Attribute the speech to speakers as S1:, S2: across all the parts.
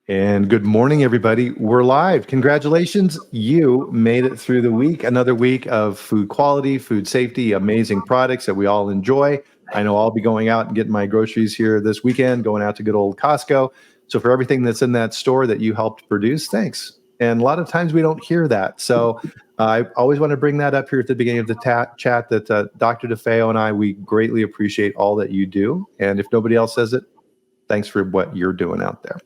S1: And good morning, everybody. We're live. Congratulations. You made it through the week. Another week of food quality, food safety, amazing products that we all enjoy. I know I'll be going out and getting my groceries here this weekend, going out to good old Costco. So for everything that's in that store that you helped produce, thanks. And a lot of times we don't hear that. So I always want to bring that up here at the beginning of the chat that Dr. DeFeo and I, we greatly appreciate all that you do. And if nobody else says it, thanks for what you're doing out there.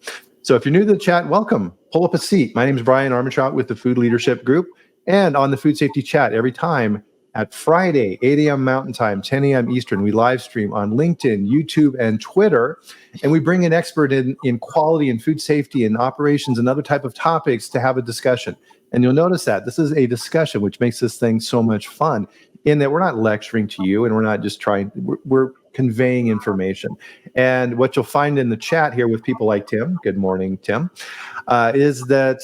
S1: So if you're new to the chat, welcome. Pull up a seat. My name is Bryan Armentrout with the Food Leadership Group. And on the Food Safety Chat every time at Friday, 8 a.m. Mountain Time, 10 a.m. Eastern, we live stream on LinkedIn, YouTube, and Twitter. And we bring an expert in quality and food safety and operations and other type of topics to have a discussion. And you'll notice that this is a discussion, which makes this thing so much fun in that we're not lecturing to you and we're not just we're conveying information. And what you'll find in the chat here with people like Tim, good morning, Tim, is that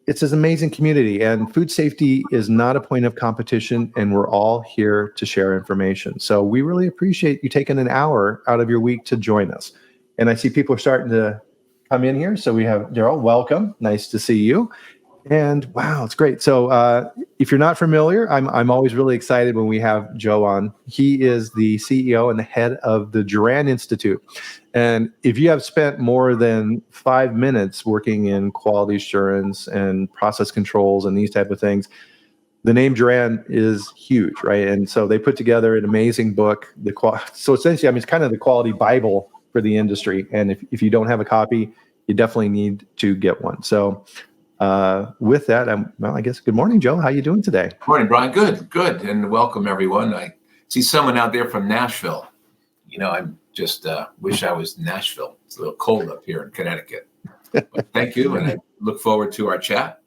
S1: it's this amazing community, and food safety is not a point of competition, and we're all here to share information. So we really appreciate you taking an hour out of your week to join us. And I see people are starting to come in here. So we have Daryl, welcome. Nice to see you. And wow, it's great. So if you're not familiar, I'm always really excited when we have Joe on. He is the CEO and the head of the Juran Institute. And if you have spent more than 5 minutes working in quality assurance and process controls and these type of things, the name Juran is huge, right? And so they put together an amazing book. So essentially, I mean, it's kind of the quality Bible for the industry. And if you don't have a copy, you definitely need to get one. So with that, I guess, good morning, Joe. How you doing today?
S2: Morning, Brian. Good. And welcome, everyone. I see someone out there from Nashville. You know, I just wish I was in Nashville. It's a little cold up here in Connecticut. But thank you, and I look forward to our chat.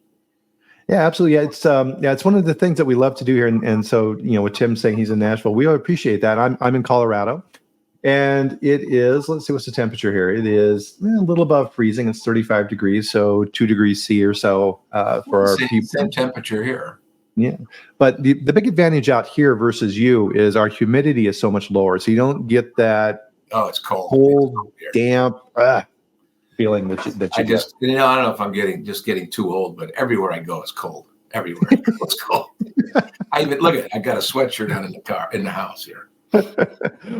S1: Yeah, absolutely. Yeah, it's one of the things that we love to do here. And so, you know, with Tim saying he's in Nashville, we appreciate that. I'm in Colorado. And it is, let's see, what's the temperature here? It is a little above freezing. It's 35 degrees, so 2 degrees C or so for our people.
S2: Same temperature here.
S1: Yeah. But the big advantage out here versus you is our humidity is so much lower. So you don't get that
S2: it's cold
S1: damp feeling that you
S2: I just, get. I don't know if I'm getting too old, but everywhere I go, it's cold. Everywhere I go, it's cold. I got a sweatshirt on in the house here.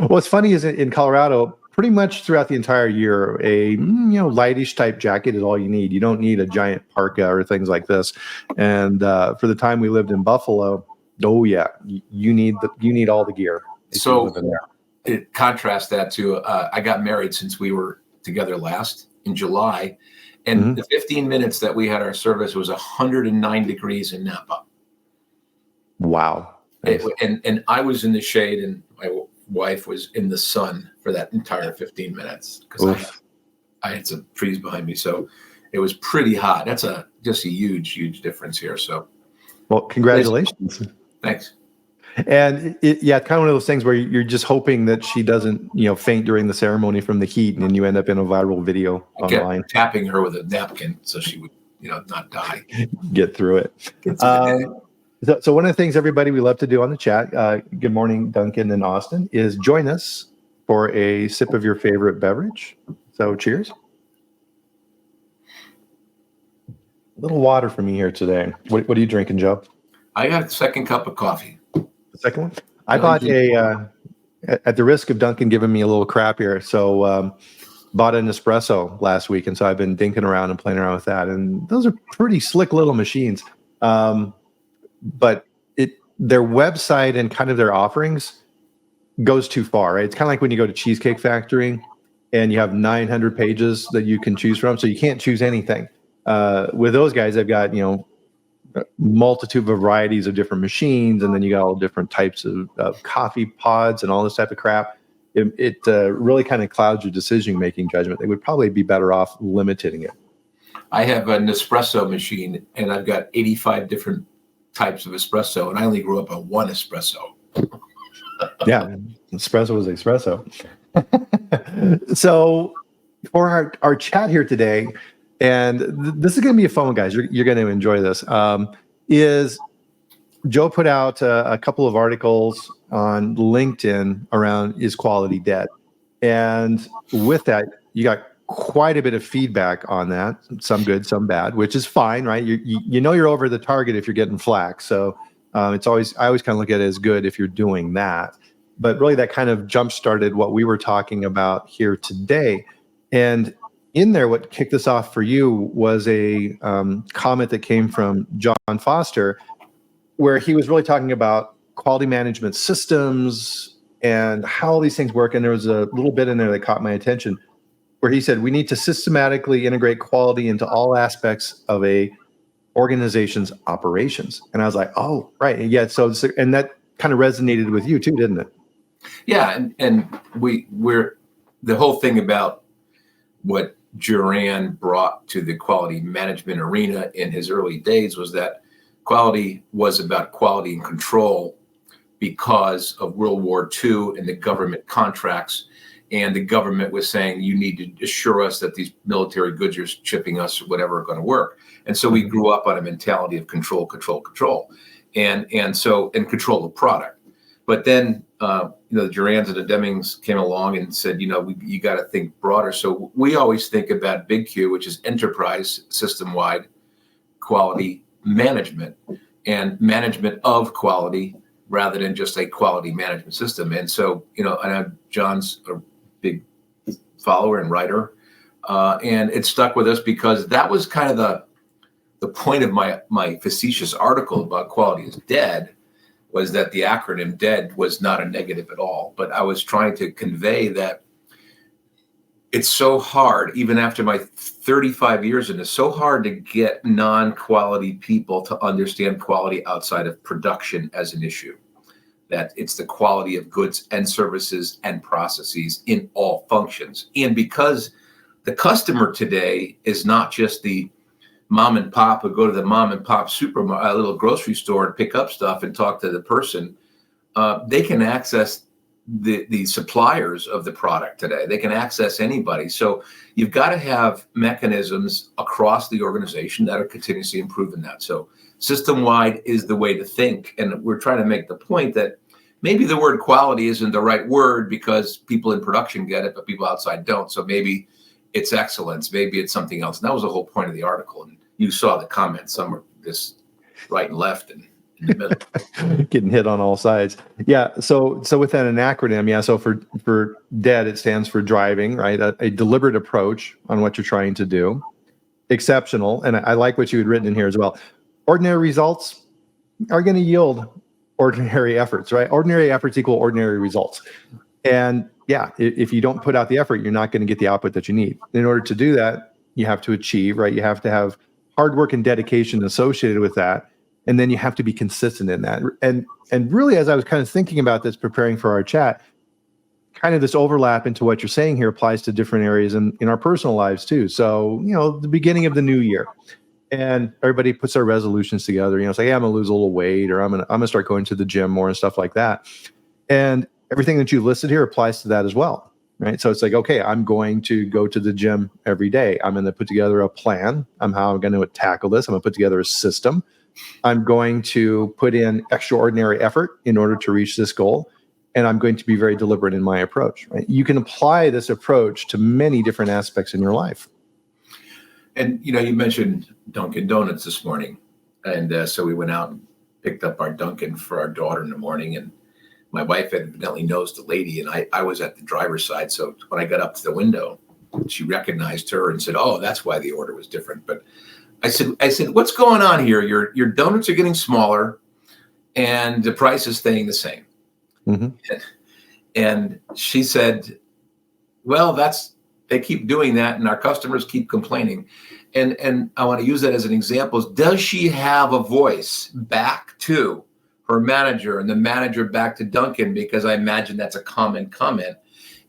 S1: What's funny is in Colorado, pretty much throughout the entire year, a lightish type jacket is all you need. You don't need a giant parka or things like this. And for the time we lived in Buffalo, oh yeah, you need all the gear.
S2: So it contrasts that to I got married since we were together last in July, and the 15 minutes that we had our service was 109 degrees in Napa. Wow. Nice. And I was in the shade and my wife was in the sun for that entire 15 minutes because I had some trees behind me. So it was pretty hot. That's just a huge difference here. So,
S1: well, congratulations.
S2: Thanks.
S1: And it's kind of one of those things where you're just hoping that she doesn't, faint during the ceremony from the heat, and then you end up in a viral video online.
S2: Tapping her with a napkin so she would, not die.
S1: Get through it. So one of the things, everybody, we love to do on the chat, good morning, Duncan and Austin, is join us for a sip of your favorite beverage. So cheers. A little water for me here today. What are you drinking, Joe?
S2: I got a second cup of coffee.
S1: The second one? I bought at the risk of Duncan giving me a little crap here, so bought an espresso last week, and so I've been dinking around and playing around with that. And those are pretty slick little machines. But their website and kind of their offerings goes too far, right? It's kind of like when you go to Cheesecake Factory and you have 900 pages that you can choose from, so you can't choose anything. With those guys, they've got, multitude of varieties of different machines, and then you got all different types of coffee pods and all this type of crap. It really kind of clouds your decision-making judgment. They would probably be better off limiting it.
S2: I have an espresso machine, and I've got 85 different types of espresso, and I only grew up on one espresso.
S1: Yeah, espresso was espresso. So for our chat here today, and this is going to be a fun one, guys. You're going to enjoy this. Is Joe put out a couple of articles on LinkedIn around is quality dead? And with that, you got quite a bit of feedback on that, some good, some bad, which is fine, right? You know you're over the target if you're getting flack. So I always kind of look at it as good if you're doing that. But really, that kind of jump started what we were talking about here today. And in there, what kicked this off for you was a comment that came from John Foster, where he was really talking about quality management systems and how all these things work. And there was a little bit in there that caught my attention, where he said we need to systematically integrate quality into all aspects of a organization's operations. And I was like, oh, right. And yeah. So, and that kind of resonated with you too, didn't it?
S2: Yeah. And we're the whole thing about what Juran brought to the quality management arena in his early days was that quality was about quality and control because of World War II and the government contracts. And the government was saying, you need to assure us that these military goods you're shipping us or whatever are going to work. And so we grew up on a mentality of control, and control the product. But then, the Jurans and the Demings came along and said, you got to think broader. So we always think about Big Q, which is enterprise system-wide quality management and management of quality rather than just a quality management system. And so, I know John's a big follower and writer, and it stuck with us because that was kind of the point of my facetious article about quality is dead, was that the acronym DEAD was not a negative at all. But I was trying to convey that it's so hard, even after my 35 years in this, so hard to get non-quality people to understand quality outside of production as an issue. That it's the quality of goods and services and processes in all functions. And because the customer today is not just the mom and pop who go to the mom and pop little grocery store and pick up stuff and talk to the person, they can access the suppliers of the product today. They can access anybody. So you've got to have mechanisms across the organization that are continuously improving that. So system-wide is the way to think. And we're trying to make the point that maybe the word quality isn't the right word because people in production get it, but people outside don't. So maybe it's excellence. Maybe it's something else. And that was the whole point of the article. And you saw the comments. Some are just right and left and in the middle.
S1: Getting hit on all sides. Yeah. So with that, an acronym. Yeah. So for DEAD, it stands for driving, right? A deliberate approach on what you're trying to do. Exceptional. And I like what you had written in here as well. Ordinary results are going to yield ordinary efforts, right? Ordinary efforts equal ordinary results. And yeah, if you don't put out the effort, you're not going to get the output that you need. In order to do that, you have to achieve, right? You have to have hard work and dedication associated with that. And then you have to be consistent in that. And really, as I was kind of thinking about this, preparing for our chat, kind of this overlap into what you're saying here applies to different areas in our personal lives too. So, the beginning of the new year, and everybody puts their resolutions together, it's like, hey, I'm gonna lose a little weight, or I'm gonna start going to the gym more and stuff like that. And everything that you listed here applies to that as well, right? So it's like, okay, I'm going to go to the gym every day. I'm going to put together a plan on how I'm going to tackle this. I'm going to put together a system. I'm going to put in extraordinary effort in order to reach this goal. And I'm going to be very deliberate in my approach, right? You can apply this approach to many different aspects in your life.
S2: And, you mentioned Dunkin' Donuts this morning. And so we went out and picked up our Dunkin' for our daughter in the morning. And my wife evidently knows the lady, and I was at the driver's side. So when I got up to the window, she recognized her and said, "Oh, that's why the order was different." But I said, "What's going on here? Your donuts are getting smaller, and the price is staying the same." Mm-hmm. And she said, "Well, they keep doing that, and our customers keep complaining." And I want to use that as an example. Does she have a voice back to her manager and the manager back to Dunkin'? Because I imagine that's a common comment.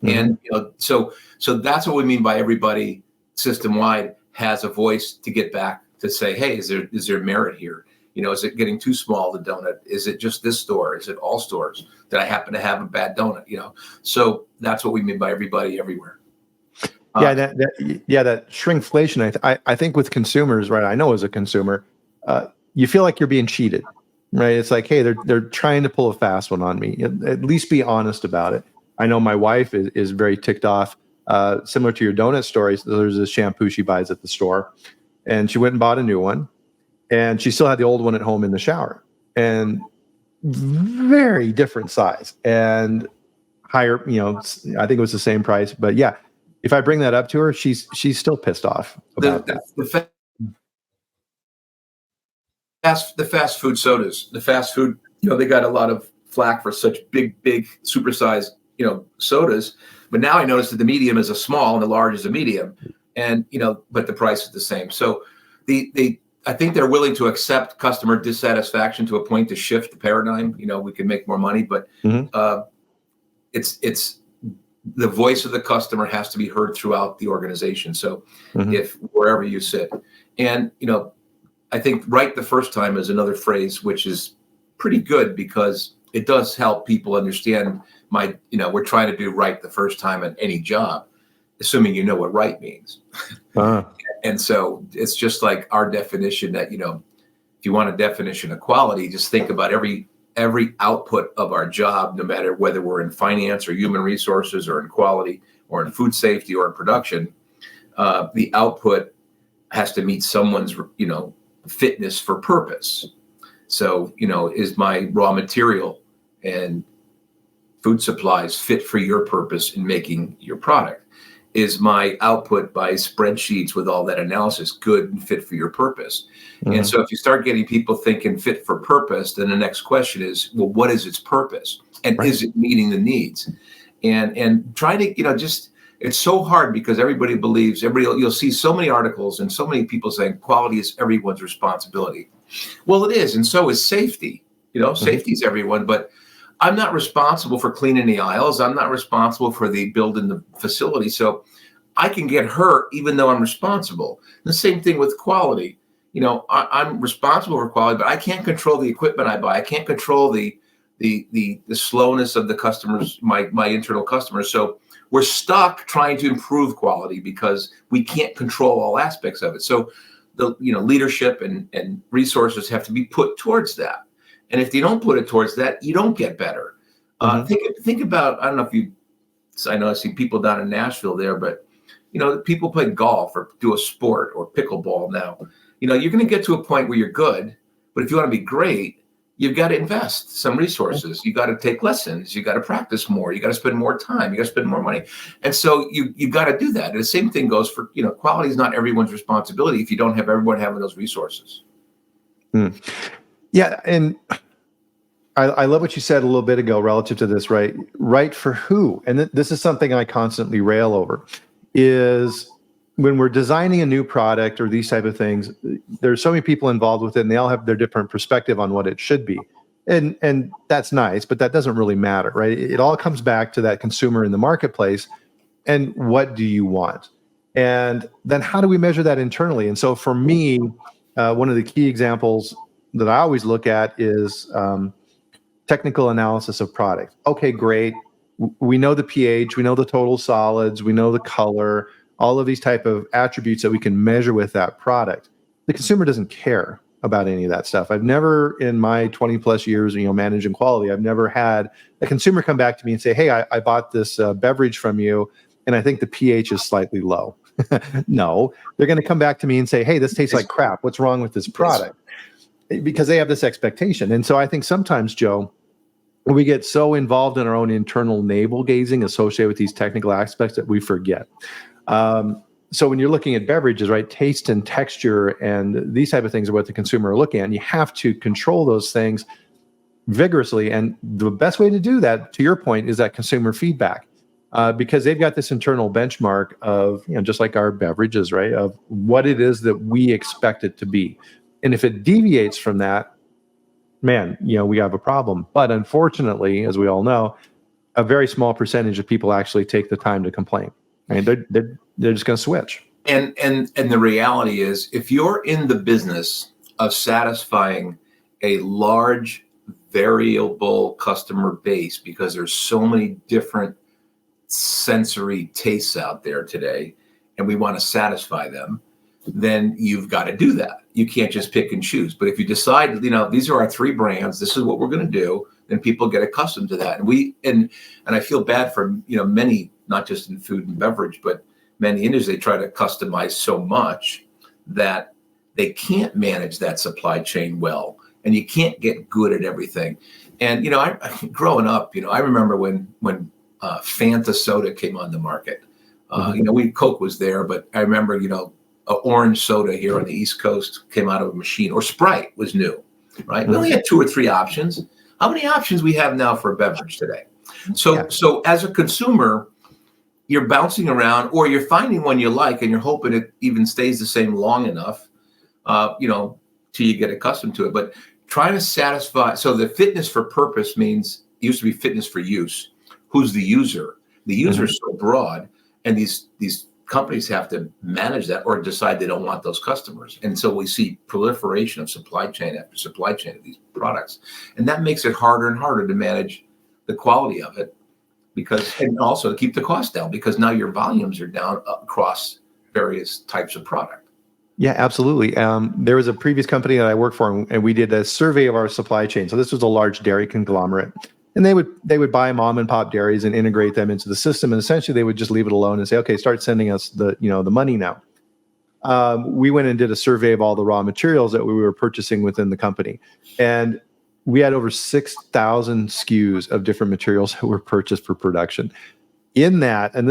S2: Mm-hmm. And so that's what we mean by everybody system wide has a voice to get back to say, hey, is there merit here? Is it getting too small, the donut? Is it just this store? Is it all stores? Did I happen to have a bad donut? So that's what we mean by everybody everywhere.
S1: That shrinkflation. I think with consumers, right? I know as a consumer, you feel like you're being cheated. Right. It's like, hey, they're trying to pull a fast one on me. At least be honest about it. I know my wife is very ticked off similar to your donut story. So there's this shampoo she buys at the store, and she went and bought a new one, and she still had the old one at home in the shower, and very different size and higher. I think it was the same price, but yeah, if I bring that up to her, she's still pissed off about that.
S2: The fast food sodas, the fast food, they got a lot of flack for such big supersized, sodas. But now I notice that the medium is a small and the large is a medium, and but the price is the same. So I think they're willing to accept customer dissatisfaction to a point to shift the paradigm. We can make more money, but it's the voice of the customer has to be heard throughout the organization. So if wherever you sit, and I think right the first time is another phrase which is pretty good because it does help people understand we're trying to do right the first time at any job, assuming you know what right means. And so it's just like our definition that, if you want a definition of quality, just think about every output of our job, no matter whether we're in finance or human resources or in quality or in food safety or in production, the output has to meet someone's, fitness for purpose. So, is my raw material and food supplies fit for your purpose in making your product? Is my output by spreadsheets with all that analysis good and fit for your purpose? And so if you start getting people thinking fit for purpose, then the next question is, well, what is its purpose? And is it meeting the needs? And try to, it's so hard because everybody believes, you'll see so many articles and so many people saying quality is everyone's responsibility. Well, it is. And so is safety. Safety is everyone, but I'm not responsible for cleaning the aisles. I'm not responsible for building the facility. So I can get hurt even though I'm responsible. The same thing with quality. I'm responsible for quality, but I can't control the equipment I buy. I can't control the slowness of the customers, my internal customers. So we're stuck trying to improve quality because we can't control all aspects of it. So the leadership and resources have to be put towards that. And if you don't put it towards that, you don't get better. Think about, I know I see people down in Nashville there, but people play golf or do a sport or pickleball now. You're going to get to a point where you're good, but if you want to be great, you've got to invest some resources. You got to take lessons. You got to practice more. You got to spend more time. You got to spend more money. And so you got to do that. And the same thing goes for, quality is not everyone's responsibility if you don't have everyone having those resources.
S1: Yeah. And I love what you said a little bit ago relative to this, right? Right for who? And this is something I constantly rail over is when we're designing a new product or these type of things, there's so many people involved with it and they all have their different perspective on what it should be. And that's nice, but that doesn't really matter, right? It all comes back to that consumer in the marketplace and what do you want? And then how do we measure that internally? And so for me, one of the key examples that I always look at is technical analysis of product. Okay, great. We know the pH, we know the total solids, we know the color, all of these type of attributes that we can measure with that product. The consumer doesn't care about any of that stuff. I've never, in my 20 plus years, managing quality, I've never had a consumer come back to me and say, hey, I bought this beverage from you, and I think the pH is slightly low. No, they're going to come back to me and say, hey, this tastes like crap. What's wrong with this product? Because they have this expectation. And so I think sometimes, Joe, we get so involved in our own internal navel gazing associated with these technical aspects that we forget. So when you're looking at beverages, right, taste and texture and these type of things are what the consumer are looking at. And you have to control those things vigorously. And the best way to do that, to your point, is that consumer feedback, because they've got this internal benchmark of, just like our beverages, right, of what it is that we expect it to be. And if it deviates from that, man, we have a problem. But unfortunately, as we all know, a very small percentage of people actually take the time to complain. I mean, they're just going to switch.
S2: And the reality is, if you're in the business of satisfying a large variable customer base, because there's so many different sensory tastes out there today, and we want to satisfy them, then you've got to do that. You can't just pick and choose. But if you decide, these are our three brands, this is what we're going to do, then people get accustomed to that. And I feel bad for, many not just in food and beverage, but many industries, they try to customize so much that they can't manage that supply chain well, and you can't get good at everything. And, growing up, I remember when Fanta soda came on the market. Coke was there, but I remember, a orange soda here on the East Coast came out of a machine, or Sprite was new, right? We only had 2 or 3 options. How many options we have now for a beverage today? So as a consumer, you're bouncing around, or you're finding one you like, and you're hoping it even stays the same long enough, till you get accustomed to it. But trying to satisfy, so the fitness for purpose used to be fitness for use. Who's the user? The user is so broad, and these companies have to manage that or decide they don't want those customers. And so we see proliferation of supply chain after supply chain of these products. And that makes it harder and harder to manage the quality of it, and also to keep the cost down, because now your volumes are down across various types of product.
S1: Yeah, absolutely. There was a previous company that I worked for, and we did a survey of our supply chain. So this was a large dairy conglomerate, and they would buy mom and pop dairies and integrate them into the system, and essentially they would just leave it alone and say, okay, start sending us the money now. We went and did a survey of all the raw materials that we were purchasing within the company, and we had over 6,000 SKUs of different materials that were purchased for production. In that, and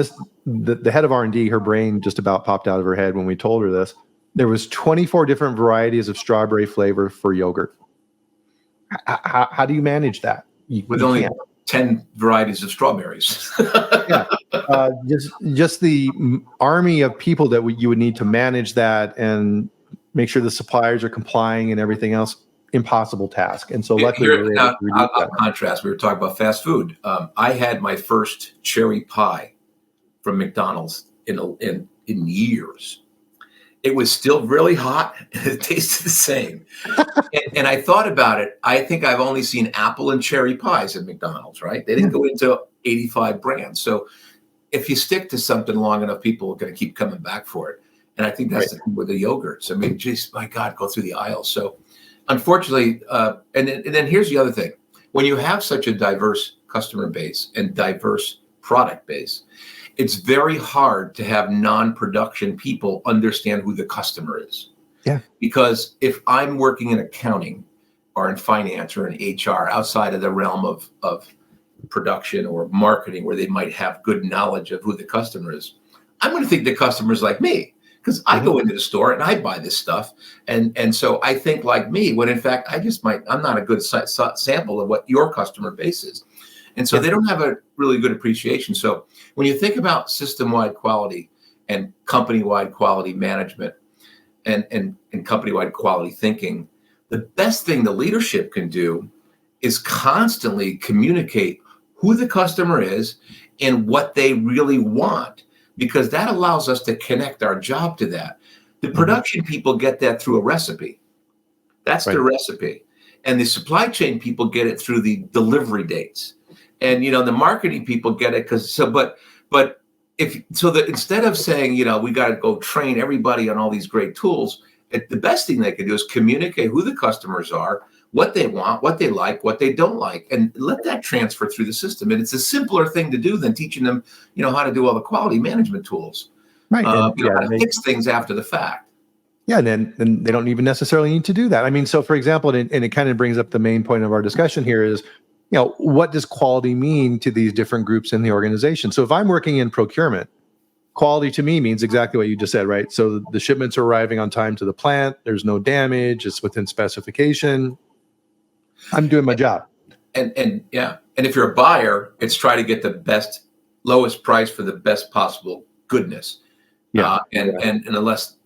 S1: the head of R&D, her brain just about popped out of her head when we told her this. There was 24 different varieties of strawberry flavor for yogurt. How do you manage that?
S2: With only 10 varieties of strawberries.
S1: Yeah, just the army of people that you would need to manage that and make sure the suppliers are complying and everything else. Impossible task. And so luckily,
S2: I'll contrast. We were talking about fast food. I had my first cherry pie from McDonald's in years. It was still really hot, and it tasted the same. and I thought about it. I think I've only seen apple and cherry pies at McDonald's, right? They didn't go into 85 brands. So if you stick to something long enough, people are going to keep coming back for it. And I think that's the thing with the yogurts. I mean, geez, my God, go through the aisle. So unfortunately, and then here's the other thing. When you have such a diverse customer base and diverse product base, it's very hard to have non-production people understand who the customer is.
S1: Yeah.
S2: Because if I'm working in accounting or in finance or in HR outside of the realm of production or marketing, where they might have good knowledge of who the customer is, I'm going to think the customer is like me, because I go into the store and I buy this stuff. And so I think like me, when in fact, I'm not a good sample of what your customer base is. And so they don't have a really good appreciation. So when you think about system-wide quality and company-wide quality management and company-wide quality thinking, the best thing the leadership can do is constantly communicate who the customer is and what they really want, because that allows us to connect our job to that. The production people get that through a recipe. That's the recipe. And the supply chain people get it through the delivery dates. And, the marketing people get it instead of saying, we got to go train everybody on all these great tools, the best thing they can do is communicate who the customers are, what they want, what they like, what they don't like, and let that transfer through the system. And it's a simpler thing to do than teaching them, how to do all the quality management tools,
S1: right?
S2: How to fix things after the fact.
S1: Yeah, and they don't even necessarily need to do that. I mean, so for example, and it kind of brings up the main point of our discussion here is, what does quality mean to these different groups in the organization? So if I'm working in procurement, quality to me means exactly what you just said, right? So the shipments are arriving on time to the plant. There's no damage. It's within specification. I'm doing my job.
S2: And if you're a buyer, it's try to get the lowest price for the best possible goodness. Yeah. And unless,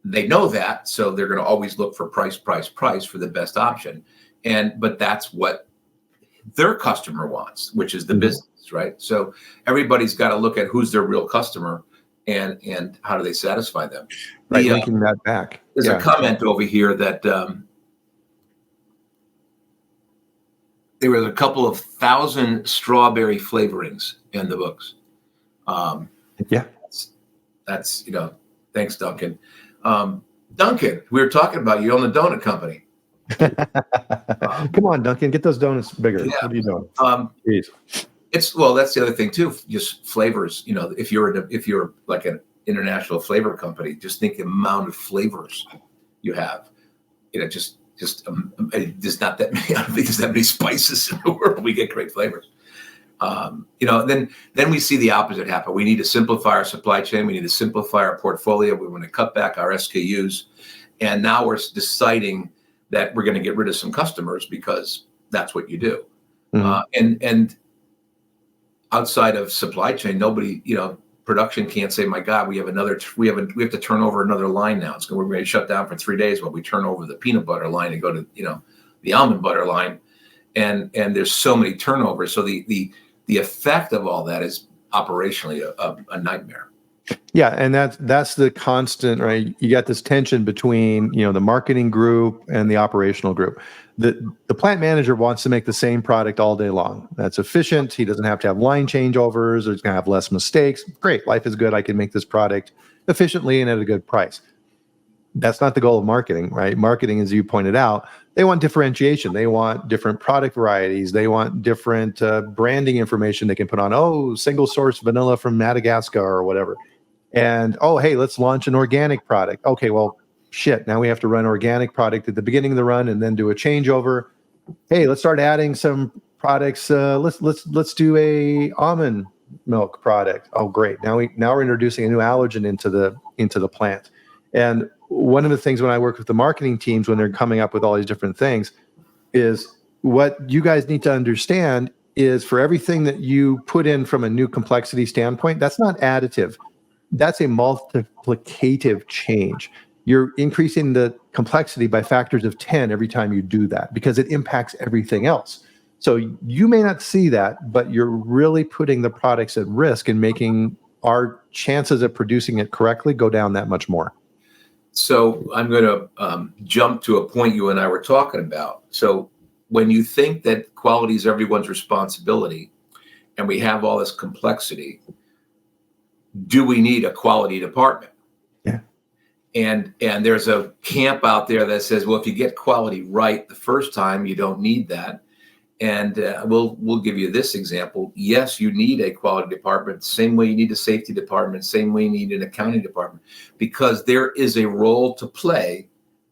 S2: they know that, so they're going to always look for price for the best option. But that's what their customer wants, which is the business, right? So everybody's got to look at who's their real customer and how do they satisfy them.
S1: Right, linking that back.
S2: There's a comment over here that there was a couple of 1,000 strawberry flavorings in the books. That's thanks, Duncan. Duncan, we were talking about you own the donut company.
S1: Come on, Duncan, get those donuts bigger.
S2: Yeah.
S1: What are you doing?
S2: Jeez. That's the other thing too. Just flavors. If you're like an international flavor company, just think the amount of flavors you have. There's not that many. I don't think there's that many spices in the world. We get great flavors. Then we see the opposite happen. We need to simplify our supply chain. We need to simplify our portfolio. We want to cut back our SKUs, and now we're deciding that we're going to get rid of some customers because that's what you do. And outside of supply chain, nobody, production can't say, my God, we have to turn over another line now. We're going to shut down for 3 days while we turn over the peanut butter line and go to, the almond butter line. And there's so many turnovers. So the effect of all that is operationally a nightmare.
S1: Yeah, and that's the constant, right? You got this tension between, the marketing group and the operational group. The plant manager wants to make the same product all day long. That's efficient. He doesn't have to have line changeovers, or he's going to have less mistakes. Great, life is good. I can make this product efficiently and at a good price. That's not the goal of marketing, right? Marketing, as you pointed out, they want differentiation. They want different product varieties. They want different branding information they can put on, single source vanilla from Madagascar or whatever. And, hey, let's launch an organic product. Okay, well, shit, now we have to run organic product at the beginning of the run and then do a changeover. Hey, let's start adding some products. Let's do a almond milk product. Oh, great. Now we're introducing a new allergen into the plant. And one of the things when I work with the marketing teams, when they're coming up with all these different things, is what you guys need to understand is for everything that you put in from a new complexity standpoint, that's not additive. That's a multiplicative change. You're increasing the complexity by factors of 10 every time you do that because it impacts everything else. So you may not see that, but you're really putting the products at risk and making our chances of producing it correctly go down that much more.
S2: So I'm going to jump to a point you and I were talking about. So when you think that quality is everyone's responsibility and we have all this complexity, do we need a quality department?
S1: Yeah.
S2: And there's a camp out there that says, well, if you get quality right the first time, you don't need that. And we'll give you this example. Yes, you need a quality department, same way you need a safety department, same way you need an accounting department, because there is a role to play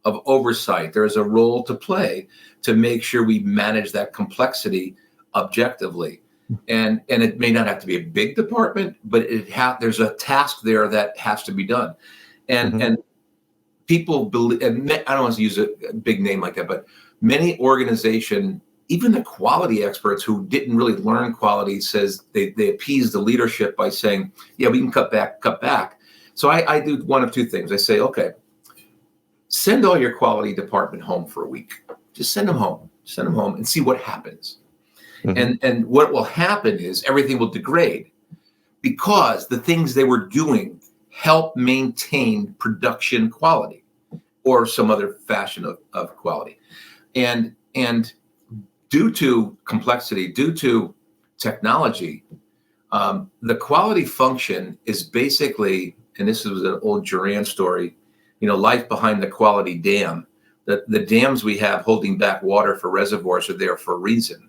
S2: of oversight. There is a role to play to make sure we manage that complexity objectively. And it may not have to be a big department, but there's a task there that has to be done. And people believe, and I don't want to use a big name like that, but many organizations, even the quality experts who didn't really learn quality, says they appease the leadership by saying, yeah, we can cut back. So I do one of two things. I say, okay, send all your quality department home for a week. Just send them home and see what happens. And what will happen is everything will degrade because the things they were doing help maintain production quality or some other fashion of quality. And due to complexity, due to technology, the quality function is basically, and this was an old Juran story, life behind the quality dam. The dams we have holding back water for reservoirs are there for a reason.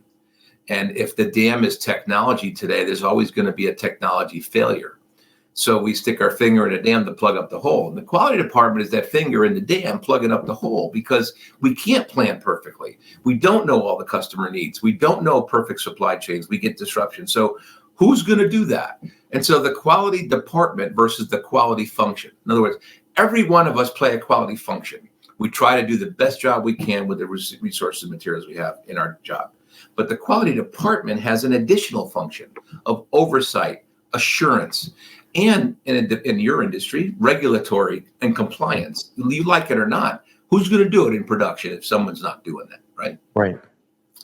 S2: And if the dam is technology today, there's always going to be a technology failure. So we stick our finger in a dam to plug up the hole. And the quality department is that finger in the dam plugging up the hole because we can't plan perfectly. We don't know all the customer needs. We don't know perfect supply chains. We get disruption. So who's going to do that? And so the quality department versus the quality function. In other words, every one of us play a quality function. We try to do the best job we can with the resources and materials we have in our job. But the quality department has an additional function of oversight, assurance, and in your industry, regulatory and compliance. You like it or not, who's going to do it in production if someone's not doing that, right?
S1: Right.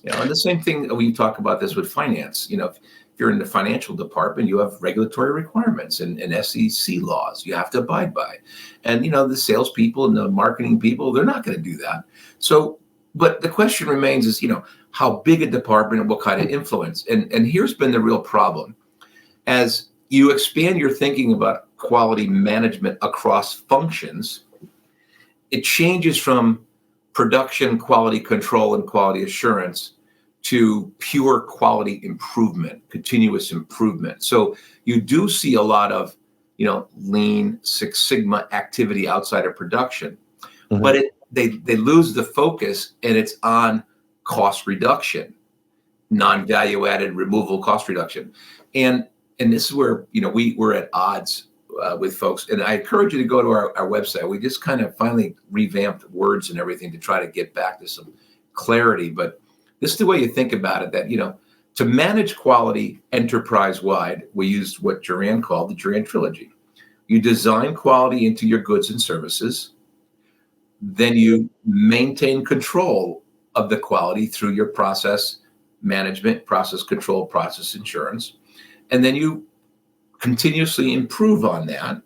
S2: And the same thing, we talk about this with finance. If you're in the financial department, you have regulatory requirements and SEC laws you have to abide by. And, the salespeople and the marketing people, they're not going to do that. So, but the question remains is, how big a department and what kind of influence? And here's been the real problem. As you expand your thinking about quality management across functions, it changes from production, quality control, and quality assurance to pure quality improvement, continuous improvement. So you do see a lot of, Lean Six Sigma activity outside of production, but they lose the focus, and it's on cost reduction, non-value added removal, cost reduction. And this is where, we're at odds with folks. And I encourage you to go to our website. We just kind of finally revamped words and everything to try to get back to some clarity. But this is the way you think about it, that, to manage quality enterprise-wide, we used what Juran called the Juran trilogy. You design quality into your goods and services. Then you maintain control of the quality through your process management, process control, process assurance. And then you continuously improve on that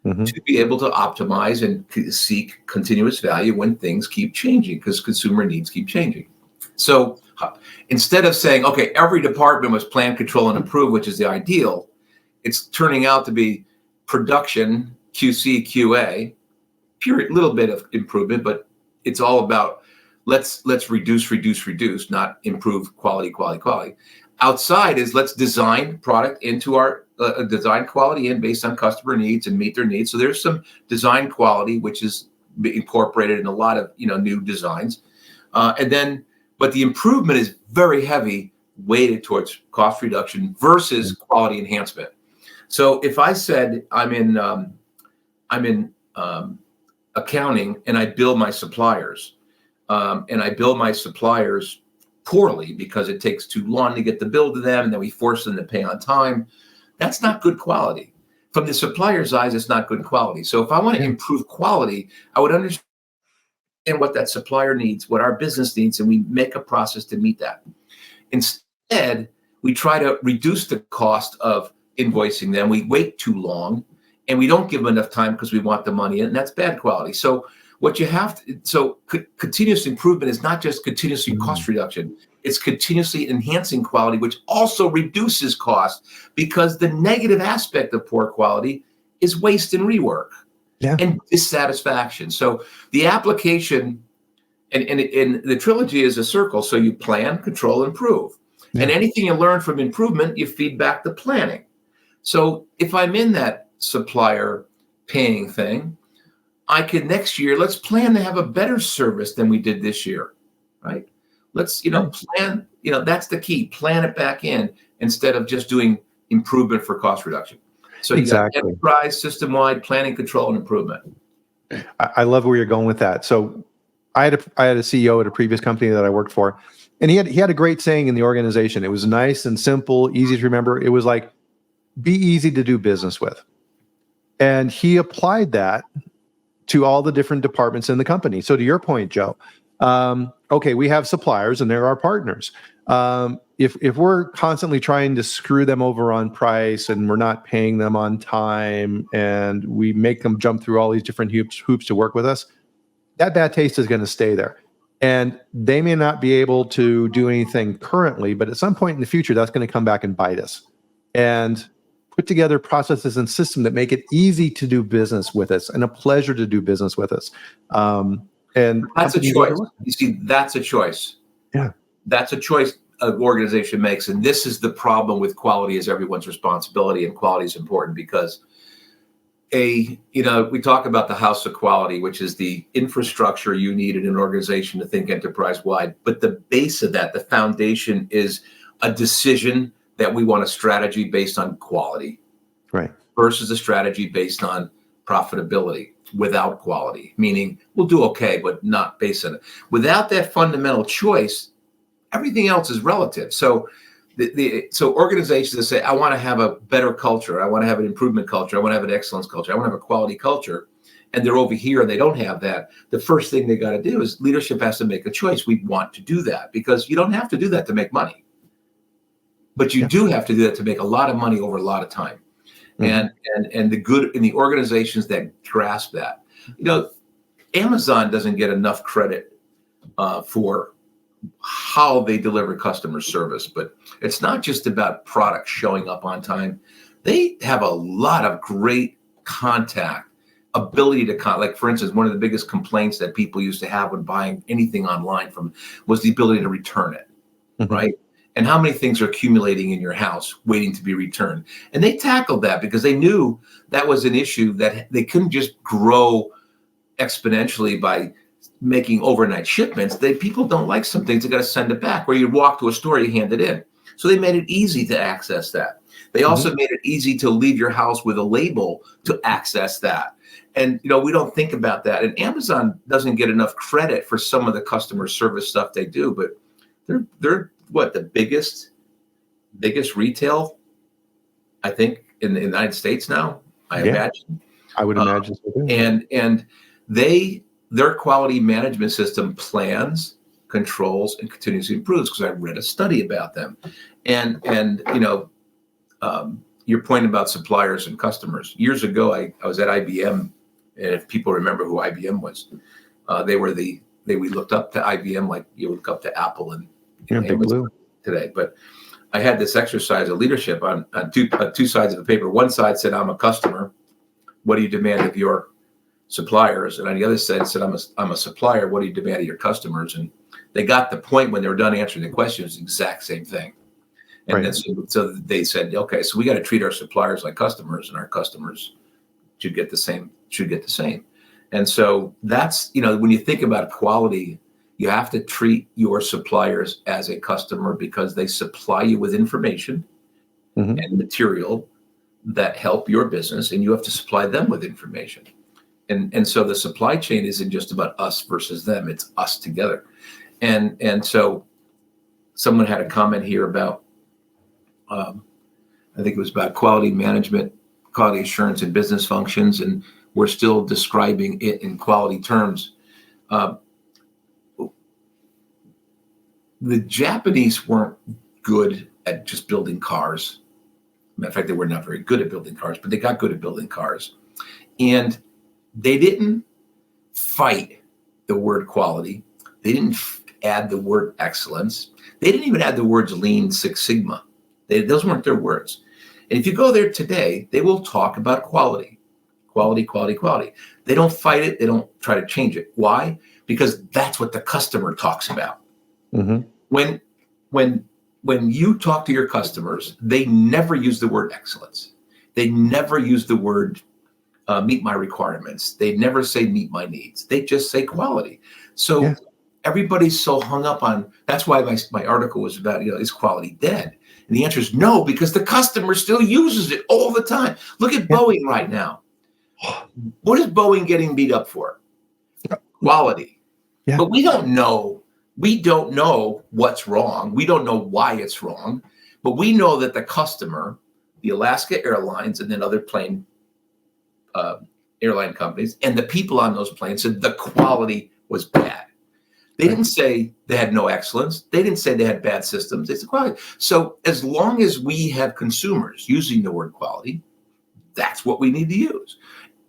S2: to be able to optimize and seek continuous value when things keep changing, because consumer needs keep changing. So instead of saying, okay, every department must plan, control, and improve, which is the ideal, it's turning out to be production, QC, QA, little bit of improvement, but it's all about let's reduce, not improve quality. Outside is let's design product into our design quality in based on customer needs and meet their needs. So there's some design quality, which is incorporated in a lot of new designs. But the improvement is very heavy weighted towards cost reduction versus quality enhancement. So if I said I'm in accounting and I bill my suppliers, poorly because it takes too long to get the bill to them, and then we force them to pay on time, that's not good quality. From the supplier's eyes, it's not good quality. So if I want to improve quality, I would understand what that supplier needs, what our business needs, and we make a process to meet that. Instead, we try to reduce the cost of invoicing them. We wait too long, and we don't give them enough time because we want the money, and that's bad quality. So continuous improvement is not just continuously cost reduction. It's continuously enhancing quality, which also reduces cost, because the negative aspect of poor quality is waste and rework and dissatisfaction. So the application and the trilogy is a circle. So you plan, control, improve. And anything you learn from improvement, you feed back the planning. So if I'm in that supplier paying thing, I could next year, let's plan to have a better service than we did this year, right? Let's, plan, that's the key. Plan it back in instead of just doing improvement for cost reduction. So you got enterprise, system-wide planning, control, and improvement.
S1: I love where you're going with that. So I had a CEO at a previous company that I worked for, and he had a great saying in the organization. It was nice and simple, easy to remember. It was like, be easy to do business with. And he applied that to all the different departments in the company. So to your point, Joe, okay, we have suppliers and they're our partners. If we're constantly trying to screw them over on price and we're not paying them on time and we make them jump through all these different hoops to work with us, that bad taste is going to stay there. And they may not be able to do anything currently, but at some point in the future, that's going to come back and bite us. And put together processes and systems that make it easy to do business with us and a pleasure to do business with us. And
S2: that's a choice. You see, that's a choice.
S1: Yeah.
S2: That's a choice an organization makes. And this is the problem with quality, is everyone's responsibility, and quality is important because we talk about the house of quality, which is the infrastructure you need in an organization to think enterprise wide. But the base of that, the foundation, is a decision that we want a strategy based on quality,
S1: right,
S2: versus a strategy based on profitability without quality, meaning we'll do okay, but not based on it. Without that fundamental choice, everything else is relative. So so organizations that say, I want to have a better culture, I want to have an improvement culture, I want to have an excellence culture, I want to have a quality culture, and they're over here and they don't have that, the first thing they got to do is leadership has to make a choice. We want to do that because you don't have to do that to make money. But you do have to do that to make a lot of money over a lot of time. And the good in the organizations that grasp that, Amazon doesn't get enough credit for how they deliver customer service, but it's not just about products showing up on time. They have a lot of great ability to like, for instance, one of the biggest complaints that people used to have when buying anything online was the ability to return it. right? And how many things are accumulating in your house waiting to be returned? And they tackled that because they knew that was an issue that they couldn't just grow exponentially by making overnight shipments. People don't like some things, they got to send it back. Where you walk to a store, you hand it in. So they made it easy to access that. They also made it easy to leave your house with a label to access that. And we don't think about that. And Amazon doesn't get enough credit for some of the customer service stuff they do, but they're what, the biggest retail, I think, in the United States now, I imagine.
S1: I would imagine so too.
S2: And their quality management system plans, controls, and continuously improves, because I read a study about them. And your point about suppliers and customers. Years ago, I was at IBM, and if people remember who IBM was, we looked up to IBM like you look up to Apple and
S1: Big Blue
S2: today. But I had this exercise of leadership on two sides of the paper. One side said, I'm a customer. What do you demand of your suppliers? And on the other side said, I'm a supplier. What do you demand of your customers? And they got the point when they were done answering the questions, the exact same thing. And then so they said, okay, so we got to treat our suppliers like customers, and our customers should get the same. And so that's, when you think about quality, you have to treat your suppliers as a customer, because they supply you with information and material that help your business, and you have to supply them with information. And so the supply chain isn't just about us versus them, it's us together. And so someone had a comment here about, I think it was about quality management, quality assurance, and business functions, and we're still describing it in quality terms. The Japanese weren't good at just building cars. Matter of fact, they were not very good at building cars, but they got good at building cars. And they didn't fight the word quality. They didn't add the word excellence. They didn't even add the words Lean Six Sigma. Those weren't their words. And if you go there today, they will talk about quality. They don't fight it. They don't try to change it. Why? Because that's what the customer talks about. When you talk to your customers, they never use the word excellence. They never use the word meet my requirements. They never say meet my needs. They just say quality. So everybody's so hung up on, that's why my article was about, is quality dead? And the answer is no, because the customer still uses it all the time. Look at Boeing right now. What is Boeing getting beat up for? Quality. But we don't know what's wrong. We don't know why it's wrong. But we know that the customer, the Alaska Airlines, and then other airline companies, and the people on those planes said the quality was bad. They didn't say they had no excellence. They didn't say they had bad systems. They said quality. So as long as we have consumers using the word quality, that's what we need to use.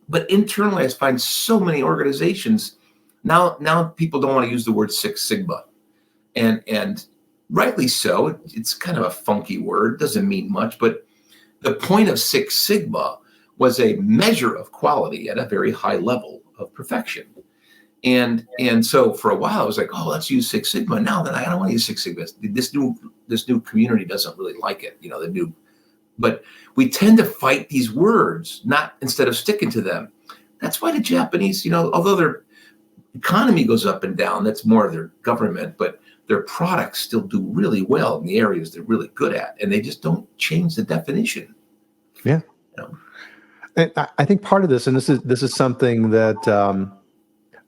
S2: But internally, I find so many organizations now people don't want to use the word Six Sigma, and rightly so. It's kind of a funky word, doesn't mean much. But the point of Six Sigma was a measure of quality at a very high level of perfection. And so for a while I was like, oh, let's use Six Sigma. Now that I don't want to use Six Sigma. This new community doesn't really like it, but we tend to fight these words, instead of sticking to them. That's why the Japanese, although their economy goes up and down, that's more of their government, but their products still do really well in the areas they're really good at, and they just don't change the definition.
S1: Yeah. And I think part of this, and this is something that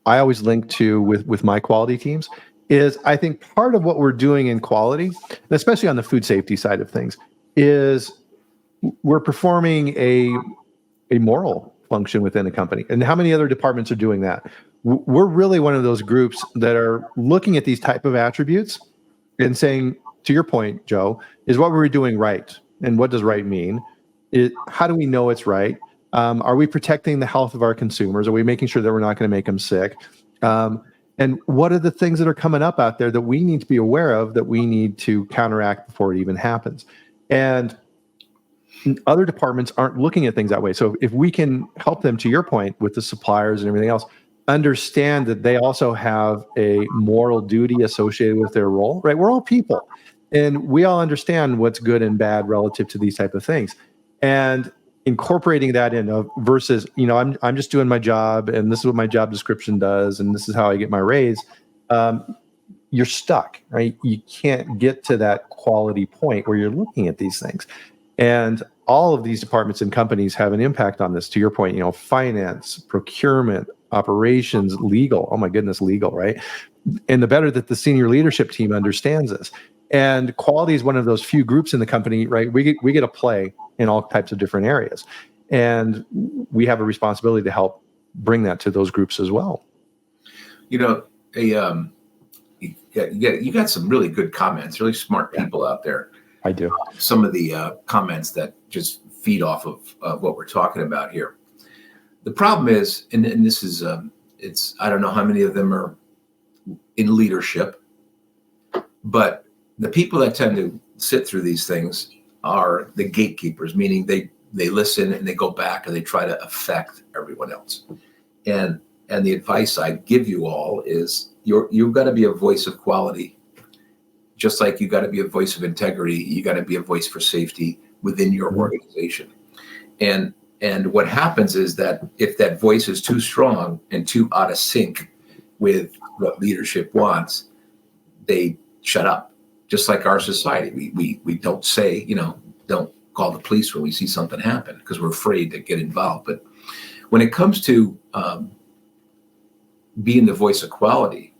S1: I always link to with my quality teams, is I think part of what we're doing in quality, and especially on the food safety side of things, is we're performing a moral function within a company. And how many other departments are doing that? We're really one of those groups that are looking at these type of attributes and saying, to your point, Joe, is what we're doing right? And what does right mean? How do we know it's right? Are we protecting the health of our consumers? Are we making sure that we're not going to make them sick? And what are the things that are coming up out there that we need to be aware of, that we need to counteract before it even happens? And other departments aren't looking at things that way. So if we can help them, to your point, with the suppliers and everything else, understand that they also have a moral duty associated with their role, right? We're all people, and we all understand what's good and bad relative to these type of things. And incorporating that in versus, I'm just doing my job, and this is what my job description does, and this is how I get my raise. You're stuck, right? You can't get to that quality point where you're looking at these things. And all of these departments and companies have an impact on this. To your point, finance, procurement, operations, legal. Oh my goodness, legal, right? And the better that the senior leadership team understands this. And quality is one of those few groups in the company, right? We get a play in all types of different areas. And we have a responsibility to help bring that to those groups as well.
S2: You got some really good comments, really smart people out there.
S1: I do.
S2: Some of the comments that just feed off of what we're talking about here. The problem is, and this is, I don't know how many of them are in leadership, but the people that tend to sit through these things are the gatekeepers, meaning they listen and they go back and they try to affect everyone else. And the advice I give you all is you've got to be a voice of quality. Just like you got to be a voice of integrity, you got to be a voice for safety within your organization. And what happens is that if that voice is too strong and too out of sync with what leadership wants, they shut up. Just like our society, we don't say, don't call the police when we see something happen because we're afraid to get involved. But when it comes to being the voice of quality,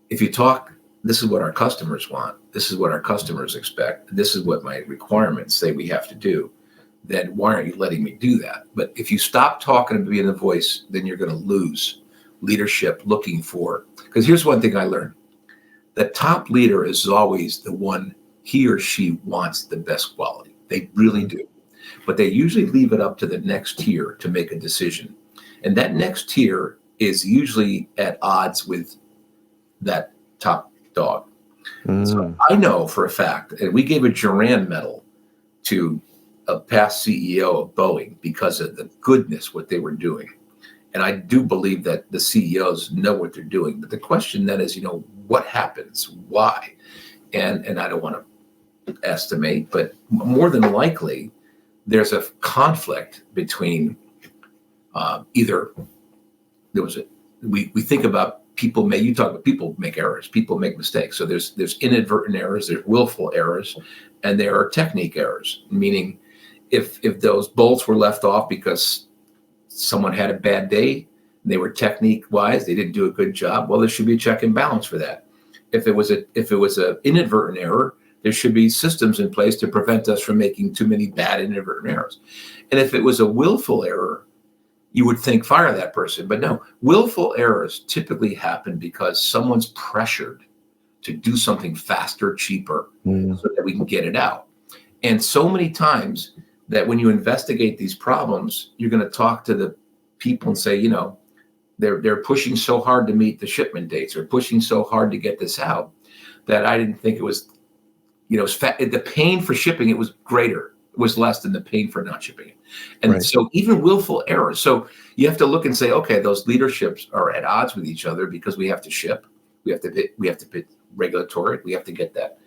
S2: if you talk, this is what our customers want, this is what our customers expect, this is what my requirements say we have to do, then why aren't you letting me do that? But if you stop talking and being the voice, then you're going to lose leadership looking for, because here's one thing I learned. The top leader is always the one, he or she wants the best quality. They really do. But they usually leave it up to the next tier to make a decision. And that next tier is usually at odds with that top dog. So I know for a fact, and we gave a Juran medal to a past CEO of Boeing because of the goodness what they were doing. And I do believe that the CEOs know what they're doing. But the question then is, what happens? Why? And I don't want to estimate, but more than likely, there's a conflict between either there was we think about people you talk about people make errors, people make mistakes. So there's inadvertent errors, there's willful errors, and there are technique errors, meaning if those bolts were left off because someone had a bad day, they were technique wise, they didn't do a good job, well, there should be a check and balance for that. If it was a inadvertent error, there should be systems in place to prevent us from making too many bad inadvertent errors. And if it was a willful error, you would think fire that person. But no, willful errors typically happen because someone's pressured to do something faster, cheaper, so that we can get it out. And so many times that when you investigate these problems, you're going to talk to the people and say, they're pushing so hard to meet the shipment dates or pushing so hard to get this out that I didn't think it was, the pain for shipping it was greater. It was less than the pain for not shipping it. And so even willful errors. So you have to look and say, okay, those leaderships are at odds with each other because we have to ship, we have to put regulatory, we have to get that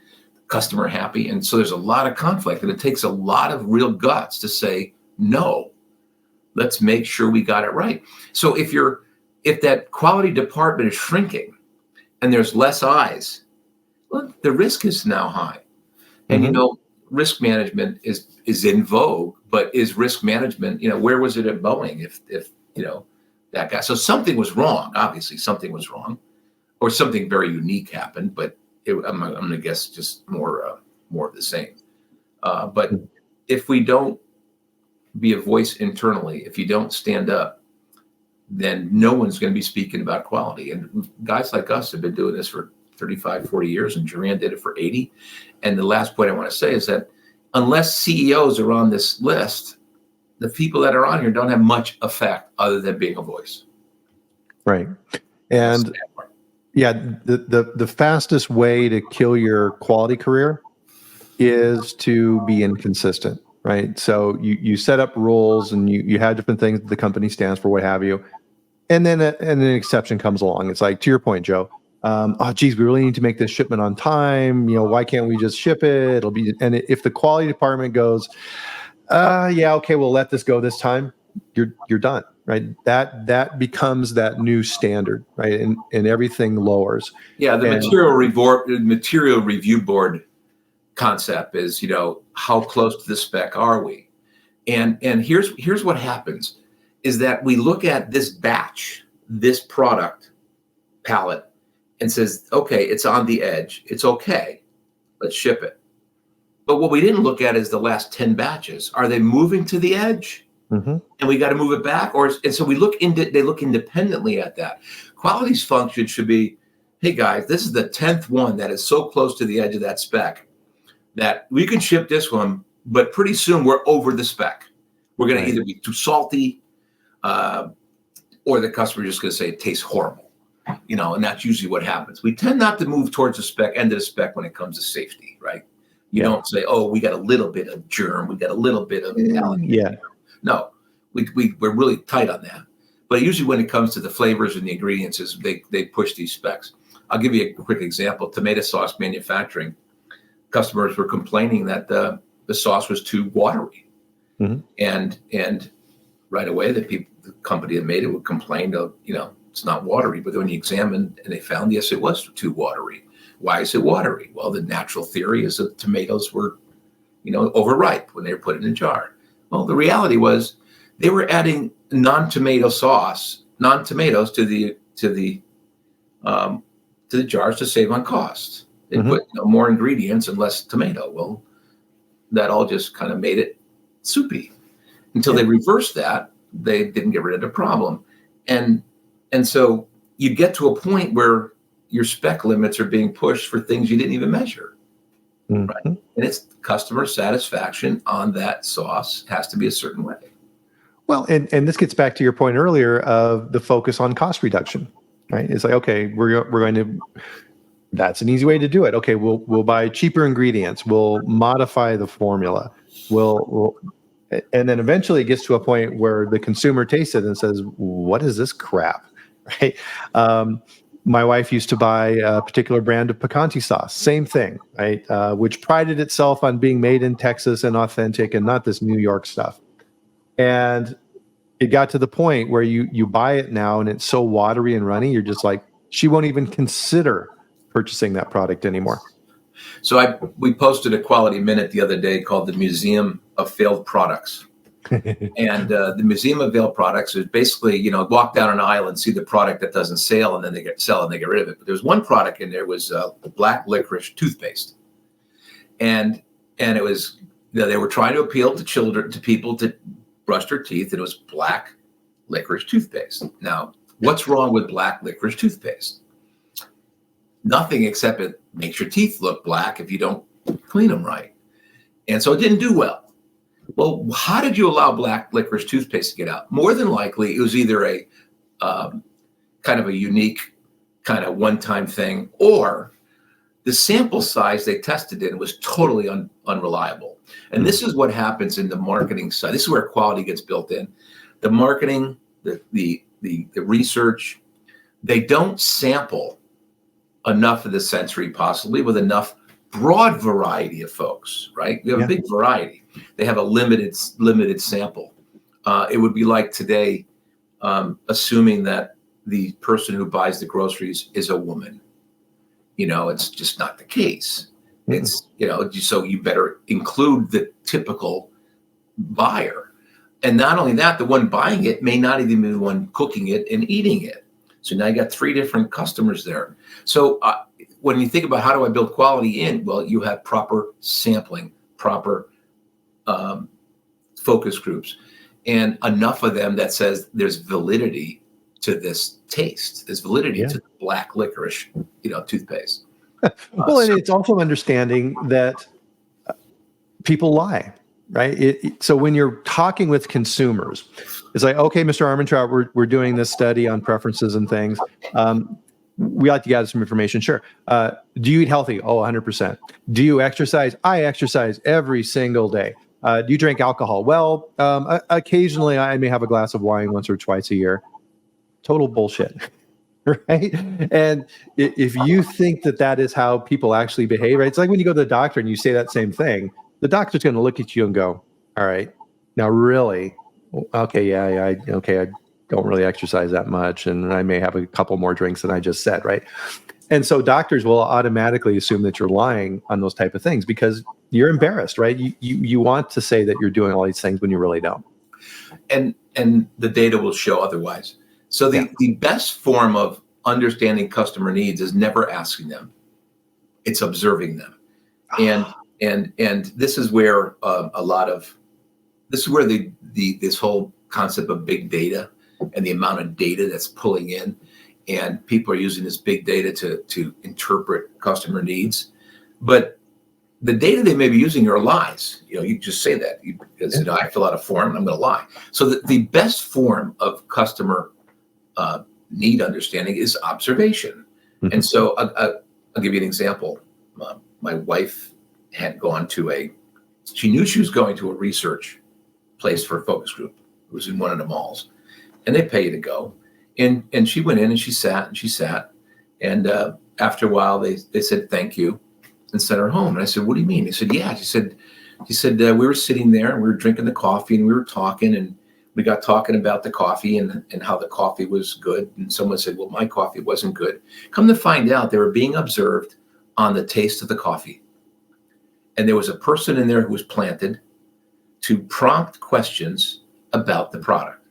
S2: customer happy. And so there's a lot of conflict, and it takes a lot of real guts to say, no, let's make sure we got it right. So if that quality department is shrinking and there's less eyes, well, the risk is now high. And risk management is in vogue, but is risk management, where was it at Boeing if that guy, so something was wrong, obviously something was wrong, or something very unique happened, but I'm going to guess just more of the same. But if we don't be a voice internally, if you don't stand up, then no one's going to be speaking about quality. And guys like us have been doing this for 35, 40 years, and Juran did it for 80. And the last point I want to say is that unless CEOs are on this list, the people that are on here don't have much effect other than being a voice.
S1: Right. And yeah, the fastest way to kill your quality career is to be inconsistent, right? So you set up rules and you have different things that the company stands for, what have you. And then an exception comes along. It's like, to your point, Joe, oh, geez, we really need to make this shipment on time. Why can't we just ship it? It'll be, and if the quality department goes, yeah, okay, we'll let this go this time, you're done, right? That becomes that new standard, right? And everything lowers.
S2: Yeah, the material review board concept is, how close to the spec are we? And here's what happens is that we look at this batch, this product palette, and says, okay, it's on the edge. It's okay. Let's ship it. But what we didn't look at is the last 10 batches. Are they moving to the edge? Mm-hmm. And we got to move it back? And so they look independently at that. Quality's function should be, hey guys, this is the 10th one that is so close to the edge of that spec that we can ship this one, but pretty soon we're over the spec. We're going to either be too salty, or the customer just going to say it tastes horrible, and that's usually what happens. We tend not to move towards the end of the spec when it comes to safety, right? You don't say, oh, we got a little bit of germ, we got a little bit of allergen.
S1: Yeah.
S2: No, we're really tight on that. But usually when it comes to the flavors and the ingredients, they push these specs. I'll give you a quick example. Tomato sauce manufacturing, customers were complaining that the sauce was too watery. Mm-hmm. And right away, the company that made it would complain of, it's not watery. But when you examined and they found, yes, it was too watery. Why is it watery? Well, the natural theory is that tomatoes were, overripe when they were put in a jar. Well, the reality was they were adding non-tomatoes to the jars to save on cost. They mm-hmm. put more ingredients and less tomato. Well, that all just kind of made it soupy. Until they reversed that, they didn't get rid of the problem. And so you get to a point where your spec limits are being pushed for things you didn't even measure. Mm-hmm. Right? And it's customer satisfaction on that sauce has to be a certain way.
S1: Well, and this gets back to your point earlier of the focus on cost reduction, right? It's like, okay, we're going to, that's an easy way to do it. Okay, we'll buy cheaper ingredients. We'll modify the formula. And then eventually it gets to a point where the consumer tastes it and says, what is this crap, right? My wife used to buy a particular brand of picante sauce, same thing, right? Which prided itself on being made in Texas and authentic and not this New York stuff. And it got to the point where you buy it now and it's so watery and runny, you're just like, she won't even consider purchasing that product anymore.
S2: So we posted a quality minute the other day called the Museum of Failed Products. And the Museum of Failed Products is basically, walk down an aisle and see the product that doesn't sell and then they get rid of it. But there's one product in there was black licorice toothpaste. And it was, they were trying to appeal to people to brush their teeth. And it was black licorice toothpaste. Now, what's wrong with black licorice toothpaste? Nothing, except it makes your teeth look black if you don't clean them right. And so it didn't do well. Well, how did you allow black licorice toothpaste to get out? More than likely, it was either a kind of a unique kind of one-time thing, or the sample size they tested in was totally unreliable. And this is what happens in the marketing side. This is where quality gets built in. The marketing, the research, they don't sample enough of the sensory, possibly with enough broad variety of folks, right? We have a big variety. They have a limited sample. It would be like today, assuming that the person who buys the groceries is a woman. It's just not the case. It's, so you better include the typical buyer. And not only that, the one buying it may not even be the one cooking it and eating it. So now you got three different customers there. So when you think about how do I build quality in, well, you have proper sampling, proper focus groups, and enough of them that says there's validity to this taste, there's validity to the black licorice, toothpaste.
S1: Well, and it's also understanding that people lie, right? So when you're talking with consumers, it's like, okay, Mr. Armentrout, we're doing this study on preferences and things. We like to gather some information. Sure. Do you eat healthy? Oh, 100%. Do you exercise? I exercise every single day. Do you drink alcohol? Well, occasionally I may have a glass of wine once or twice a year. Total bullshit. Right. And if you think that is how people actually behave, right? It's like when you go to the doctor and you say that same thing, the doctor's going to look at you and go, all right, now really, okay, yeah, okay, I don't really exercise that much, and I may have a couple more drinks than I just said, right? And so doctors will automatically assume that you're lying on those type of things because you're embarrassed, right? You want to say that you're doing all these things when you really don't.
S2: And the data will show otherwise. So the best form of understanding customer needs is never asking them. It's observing them. And this is where this whole concept of big data and the amount of data that's pulling in, and people are using this big data to interpret customer needs. But the data they may be using are lies. You just say that because I fill out a form and I'm going to lie. So the best form of customer need understanding is observation. Mm-hmm. And so I'll give you an example. My wife had gone she knew she was going to a research place for a focus group. It was in one of the malls, and they pay you to go. And she went in and she sat. And after a while, they said, thank you, and sent her home. And I said, what do you mean? They said, yeah. She said, we were sitting there and we were drinking the coffee and we were talking, and we got talking about the coffee and how the coffee was good. And someone said, well, my coffee wasn't good. Come to find out, they were being observed on the taste of the coffee. And there was a person in there who was planted to prompt questions about the product.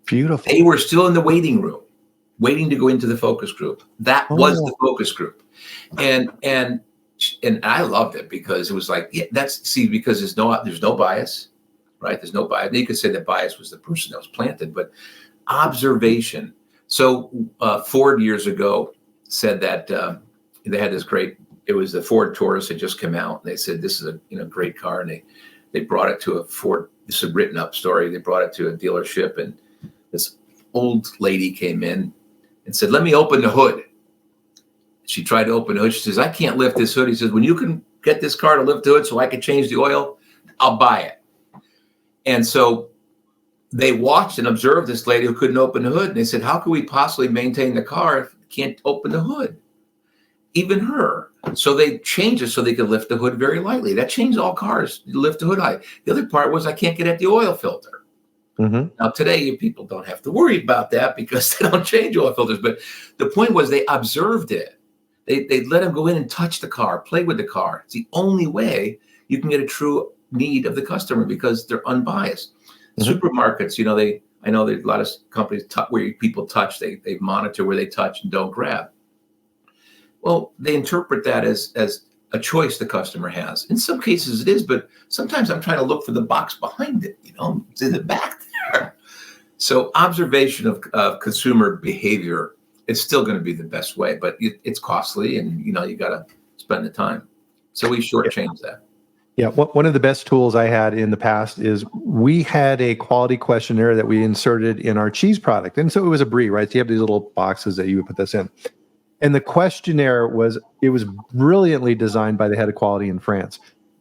S1: Beautiful.
S2: They were still in the waiting room, waiting to go into the focus group. That was the focus group. And I loved it because it was like, because there's no bias. Right? There's no bias. You could say that bias was the person that was planted, but observation. So Ford years ago said that they had this it was the Ford Taurus had just come out. And they said, this is a great car. And they brought it to a Ford, this is a written up story. They brought it to a dealership, and this old lady came in and said, let me open the hood. She tried to open the hood. She says, I can't lift this hood. He says, when you can get this car to lift the hood so I can change the oil, I'll buy it. And so they watched and observed this lady who couldn't open the hood. And they said, how can we possibly maintain the car if we can't open the hood? Even her. So they changed it so they could lift the hood very lightly. That changed all cars. You lift the hood high. The other part was, I can't get at the oil filter. Mm-hmm. Now, today, people don't have to worry about that because they don't change oil filters. But the point was, they observed it. They let them go in and touch the car, play with the car. It's the only way you can get a true need of the customer because they're unbiased. Mm-hmm. Supermarkets, I know there's a lot of companies where people touch, they monitor where they touch and don't grab. Well, they interpret that as a choice the customer has. In some cases it is, but sometimes I'm trying to look for the box behind it, it's in the back there. So observation of consumer behavior is still going to be the best way, but it's costly, and you got to spend the time. So we shortchange that.
S1: Yeah, one of the best tools I had in the past is we had a quality questionnaire that we inserted in our cheese product. And so it was a brie, right? So you have these little boxes that you would put this in. And the questionnaire was brilliantly designed by the head of quality in France.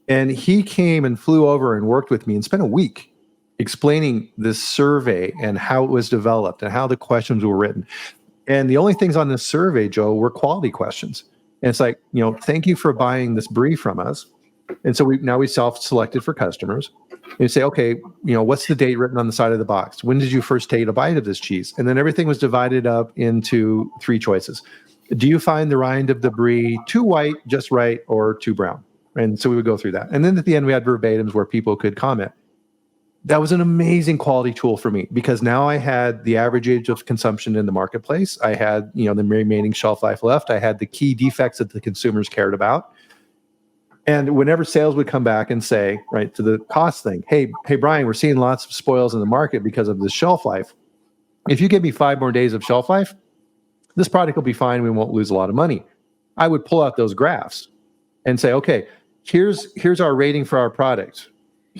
S1: And he came and flew over and worked with me and spent a week explaining this survey and how it was developed and how the questions were written. And the only things on this survey, Joe, were quality questions. And it's like, thank you for buying this brie from us. And so we self-selected for customers. And you say, okay, what's the date written on the side of the box? When did you first take a bite of this cheese? And then everything was divided up into 3 choices. Do you find the rind of the brie too white, just right, or too brown? And so we would go through that. And then at the end, we had verbatims where people could comment. That was an amazing quality tool for me because now I had the average age of consumption in the marketplace. I had, the remaining shelf life left. I had the key defects that the consumers cared about. And whenever sales would come back and say, right, to the cost thing, hey, Bryan, we're seeing lots of spoils in the market because of the shelf life. If you give me 5 more days of shelf life, this product will be fine. We won't lose a lot of money. I would pull out those graphs and say, okay, here's our rating for our product.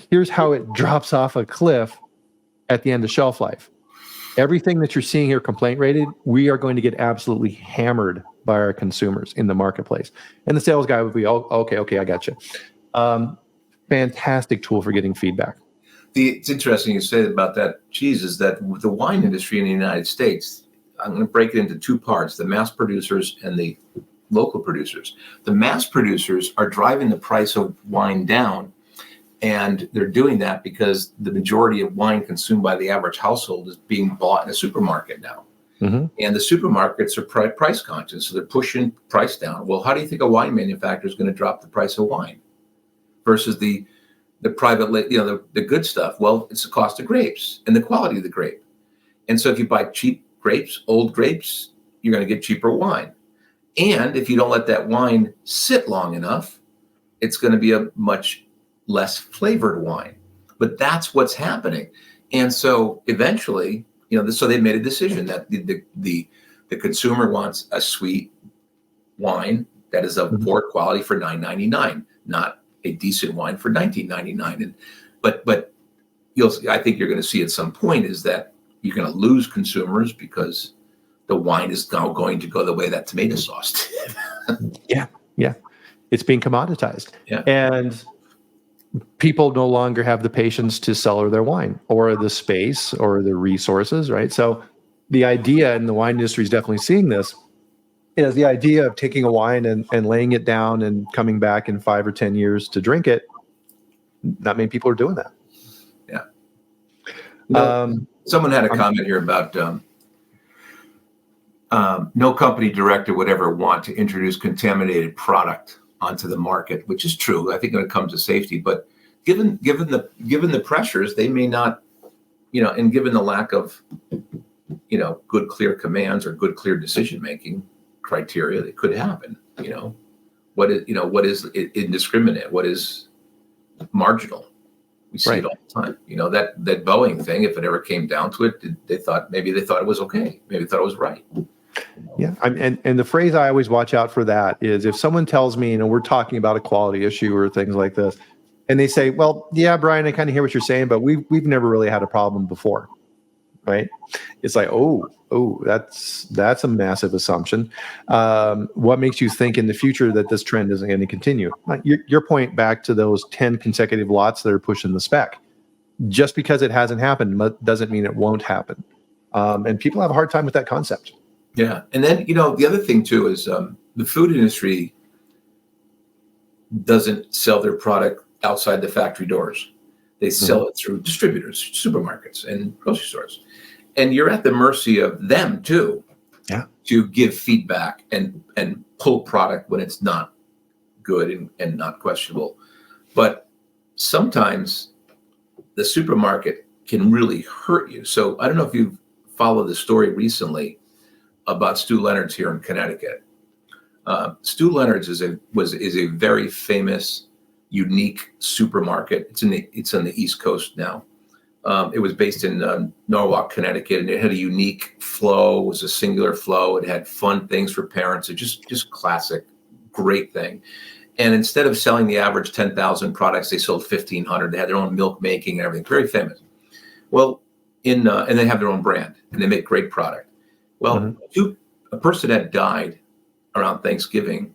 S1: Here's how it drops off a cliff at the end of shelf life. Everything that you're seeing here complaint rated, we are going to get absolutely hammered by our consumers in the marketplace. And the sales guy would be, oh, okay, I got you. Fantastic tool for getting feedback.
S2: It's interesting you say about that cheese is that the wine industry in the United States, I'm going to break it into two parts: the mass producers and the local producers. The mass producers are driving the price of wine down, and they're doing that because the majority of wine consumed by the average household is being bought in a supermarket now.
S1: Mm-hmm.
S2: And the supermarkets are price conscious, so they're pushing price down. Well, how do you think a wine manufacturer is going to drop the price of wine versus the private, the good stuff? Well, it's the cost of grapes and the quality of the grape. And so if you buy cheap grapes, old grapes, you're going to get cheaper wine. And if you don't let that wine sit long enough, it's going to be a much less flavored wine. But that's what's happening. And so eventually, so they made a decision that the consumer wants a sweet wine that is of poor quality for $9.99, not a decent wine for $19.99. And but I think you're going to see at some point is that you're going to lose consumers because the wine is now going to go the way that tomato sauce did.
S1: Yeah. It's being commoditized.
S2: Yeah.
S1: And people no longer have the patience to cellar their wine or the space or the resources, right? So the idea, and the wine industry is definitely seeing this, is the idea of taking a wine and laying it down and coming back in 5 or 10 years to drink it. Not many people are doing that.
S2: Yeah. Someone had a comment here about no company director would ever want to introduce contaminated product onto the market, which is true. I think when it comes to safety, but given the pressures, they may not, and given the lack of, good, clear commands or good, clear decision-making criteria, it could happen. What is indiscriminate? What is marginal? We see it all the time. That Boeing thing, if it ever came down to it, they thought it was okay. Maybe they thought it was right.
S1: Yeah. And the phrase I always watch out for that is if someone tells me, we're talking about a quality issue or things like this, and they say, well, yeah, Bryan, I kind of hear what you're saying, but we've never really had a problem before. Right. It's like, that's a massive assumption. What makes you think in the future that this trend isn't going to continue? Your point back to those 10 consecutive lots that are pushing the spec. Just because it hasn't happened doesn't mean it won't happen. And people have a hard time with that concept.
S2: Yeah. And then, the other thing too is the food industry doesn't sell their product outside the factory doors. They sell it through distributors, supermarkets, and grocery stores. And you're at the mercy of them too, to give feedback and pull product when it's not good and not questionable. But sometimes the supermarket can really hurt you. So I don't know if you've followed the story recently about Stu Leonard's here in Connecticut. Stu Leonard's is a very famous, unique supermarket. It's on the East Coast now. It was based in Norwalk, Connecticut, and it had a unique flow. It was a singular flow. It had fun things for parents. It just classic, great thing. And instead of selling the average 10,000 products, they sold 1,500. They had their own milk making and everything. Very famous. Well, and they have their own brand and they make great product. Well, a person had died around Thanksgiving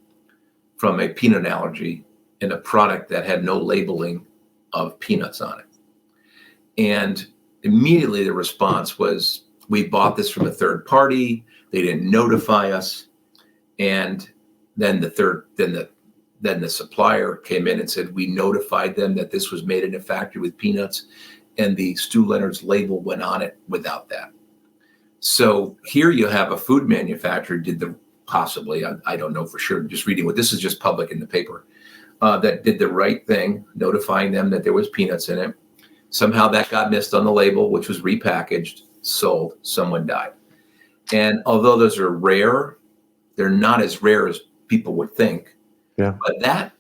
S2: from a peanut allergy in a product that had no labeling of peanuts on it. And immediately the response was, we bought this from a third party. They didn't notify us. And then the supplier came in and said, we notified them that this was made in a factory with peanuts, and the Stu Leonard's label went on it without that. So here you have a food manufacturer possibly, I don't know for sure, just reading what this is just public in the paper, that did the right thing, notifying them that there was peanuts in it. Somehow that got missed on the label, which was repackaged, sold, someone died. And although those are rare, they're not as rare as people would think.
S1: Yeah.
S2: But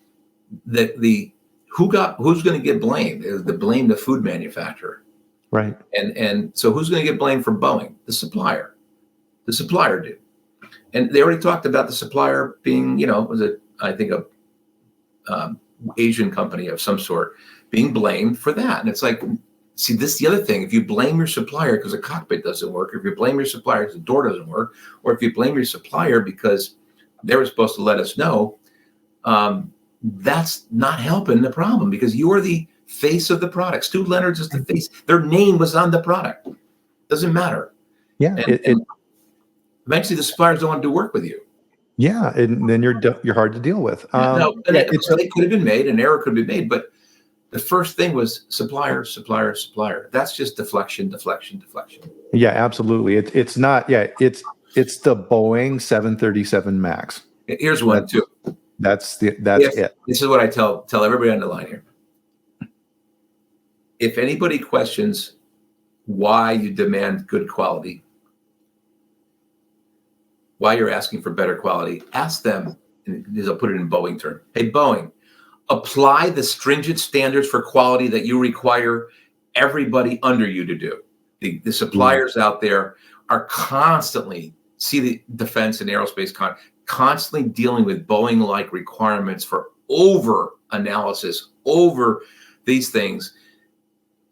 S2: who's going to get blamed? The food manufacturer.
S1: Right.
S2: And so who's going to get blamed for Boeing? The supplier. The supplier did. And they already talked about the supplier being, I think a Asian company of some sort being blamed for that. And it's like, see, this is the other thing. If you blame your supplier because a cockpit doesn't work, or if you blame your supplier because the door doesn't work, or if you blame your supplier because they were supposed to let us know, that's not helping the problem, because you are the face of the product. Stu Leonard's is the face. Their name was on the product. Doesn't matter.
S1: Yeah.
S2: eventually the suppliers don't want to do work with you.
S1: Yeah, and then you're hard to deal with.
S2: So they could have been made, an error could have been made, but the first thing was supplier, supplier, supplier. That's just deflection, deflection, deflection.
S1: Yeah, absolutely. It's not. Yeah, it's the Boeing 737 Max.
S2: Here's one too.
S1: That's it.
S2: This is what I tell everybody on the line here. If anybody questions why you demand good quality, why you're asking for better quality, ask them, and I'll put it in Boeing term. Hey, Boeing, apply the stringent standards for quality that you require everybody under you to do. The suppliers out there are constantly, see the defense and aerospace constantly dealing with Boeing-like requirements for over analysis, over these things,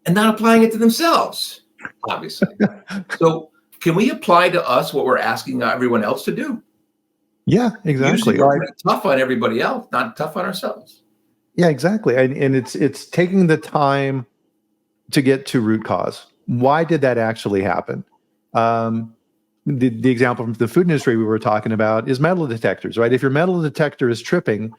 S2: and not applying it to themselves, obviously. So can we apply to us what we're asking everyone else to do?
S1: Yeah, exactly.
S2: Usually we're pretty tough on everybody else, not tough on ourselves.
S1: Yeah, exactly. And it's taking the time to get to root cause. Why did that actually happen? The example from the food industry we were talking about is metal detectors, right? If your metal detector is tripping,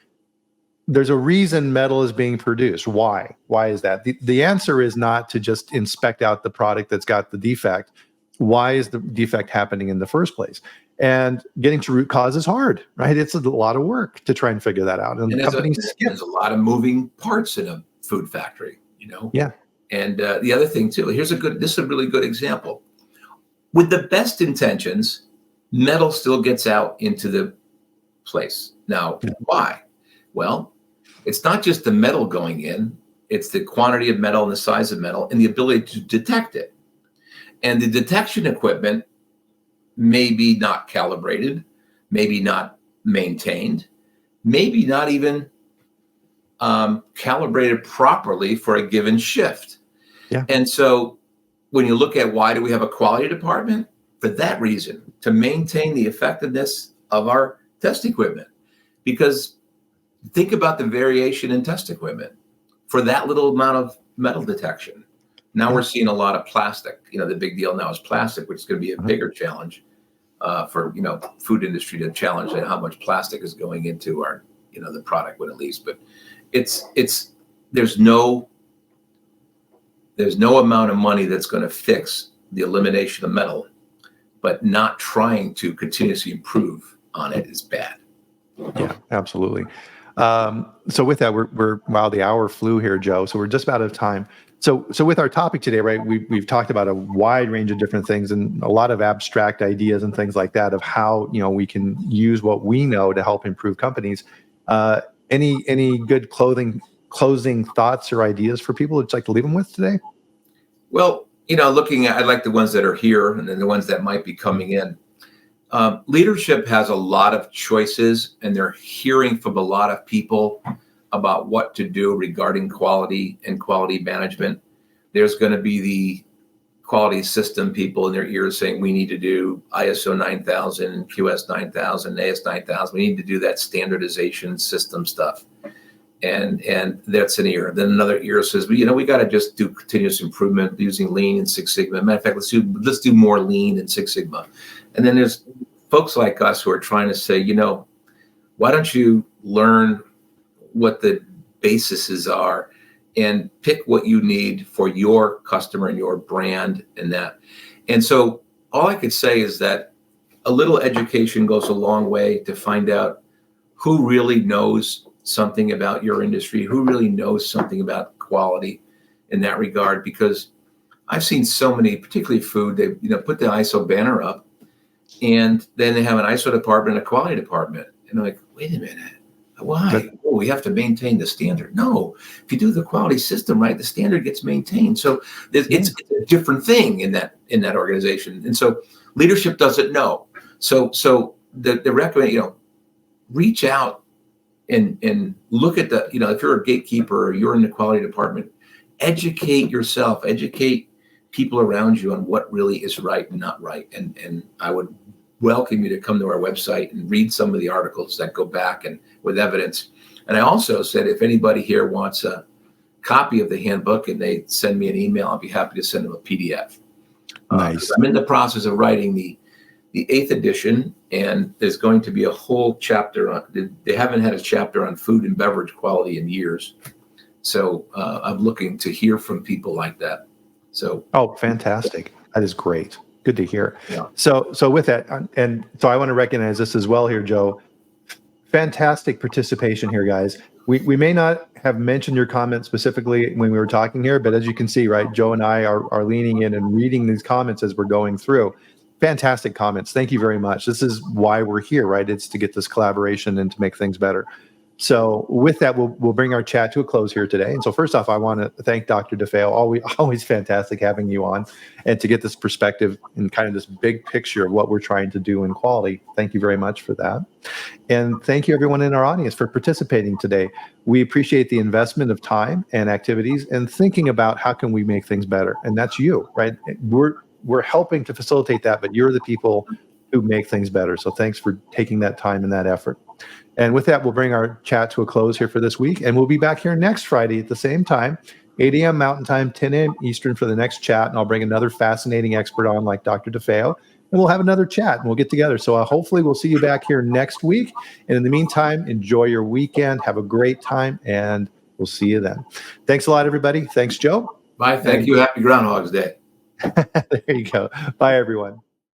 S1: there's a reason metal is being produced. Why? Why is that? The answer is not to just inspect out the product that's got the defect. Why is the defect happening in the first place? And getting to root cause is hard, right? It's a lot of work to try and figure that out. And
S2: there's a lot of moving parts in a food factory,
S1: Yeah.
S2: And the other thing too, this is a really good example. With the best intentions, metal still gets out into the place. Now, why? Well, it's not just the metal going in, it's the quantity of metal and the size of metal and the ability to detect it. And the detection equipment may be not calibrated, maybe not maintained, maybe not even calibrated properly for a given shift.
S1: Yeah.
S2: And so when you look at why do we have a quality department? For that reason, to maintain the effectiveness of our test equipment. Because think about the variation in test equipment for that little amount of metal detection. Now we're seeing a lot of plastic. The big deal now is plastic, which is going to be a bigger challenge for food industry to challenge how much plastic is going into our the product when it leaves. But there's no amount of money that's going to fix the elimination of metal, but not trying to continuously improve on it is bad.
S1: Yeah, absolutely. So with that, wow, the hour flew here, Joe. So we're just about out of time. So with our topic today, right, we've talked about a wide range of different things and a lot of abstract ideas and things like that of how we can use what we know to help improve companies. Any good closing thoughts or ideas for people that you'd like to leave them with today?
S2: Well, looking at, I like the ones that are here and then the ones that might be coming in. Leadership has a lot of choices and they're hearing from a lot of people about what to do regarding quality and quality management. There's going to be the quality system people in their ears saying we need to do ISO 9000, QS 9000, AS 9000. We need to do that standardization system stuff. And that's an ear. Then another ear says, we got to just do continuous improvement using Lean and Six Sigma. Matter of fact, let's do more Lean and Six Sigma. And then there's folks like us who are trying to say, why don't you learn what the bases are and pick what you need for your customer and your brand and that. And so all I could say is that a little education goes a long way to find out who really knows something about your industry, who really knows something about quality in that regard, because I've seen so many, particularly food, they put the ISO banner up and then they have an ISO department and a quality department. And I'm like, wait a minute. Why? We have to maintain the standard. No, if you do the quality system right, the standard gets maintained. So it's a different thing in that organization. And so leadership doesn't know. So the recommend, reach out and look at the, if you're a gatekeeper or you're in the quality department, educate yourself, educate people around you on what really is right and not right. And I would welcome you to come to our website and read some of the articles that go back and with evidence. And I also said, if anybody here wants a copy of the handbook and they send me an email, I'll be happy to send them a PDF.
S1: Nice.
S2: I'm in the process of writing the the 8th edition, and there's going to be a whole chapter on. They haven't had a chapter on food and beverage quality in years, so I'm looking to hear from people like that. So,
S1: oh, fantastic! That is great. Good to hear.
S2: Yeah.
S1: So with that, and so I want to recognize this as well here, Joe. Fantastic participation here, guys. We may not have mentioned your comment specifically when we were talking here, but as you can see, right, Joe and I are leaning in and reading these comments as we're going through. Fantastic comments. Thank you very much. This is why we're here, right? It's to get this collaboration and to make things better. So with that, we'll bring our chat to a close here today. And so first off, I want to thank Dr. DeFeo. Always fantastic having you on and to get this perspective and kind of this big picture of what we're trying to do in quality. Thank you very much for that. And thank you everyone in our audience for participating today. We appreciate the investment of time and activities and thinking about how can we make things better. And that's you, right? We're helping to facilitate that, but you're the people who make things better. So thanks for taking that time and that effort. And with that, we'll bring our chat to a close here for this week. And we'll be back here next Friday at the same time, 8 a.m. Mountain Time, 10 a.m. Eastern for the next chat. And I'll bring another fascinating expert on like Dr. DeFeo. And we'll have another chat and we'll get together. So hopefully we'll see you back here next week. And in the meantime, enjoy your weekend. Have a great time. And we'll see you then. Thanks a lot, everybody. Thanks, Joe.
S2: Bye. Thank you. Happy Groundhog's Day.
S1: There you go. Bye, everyone.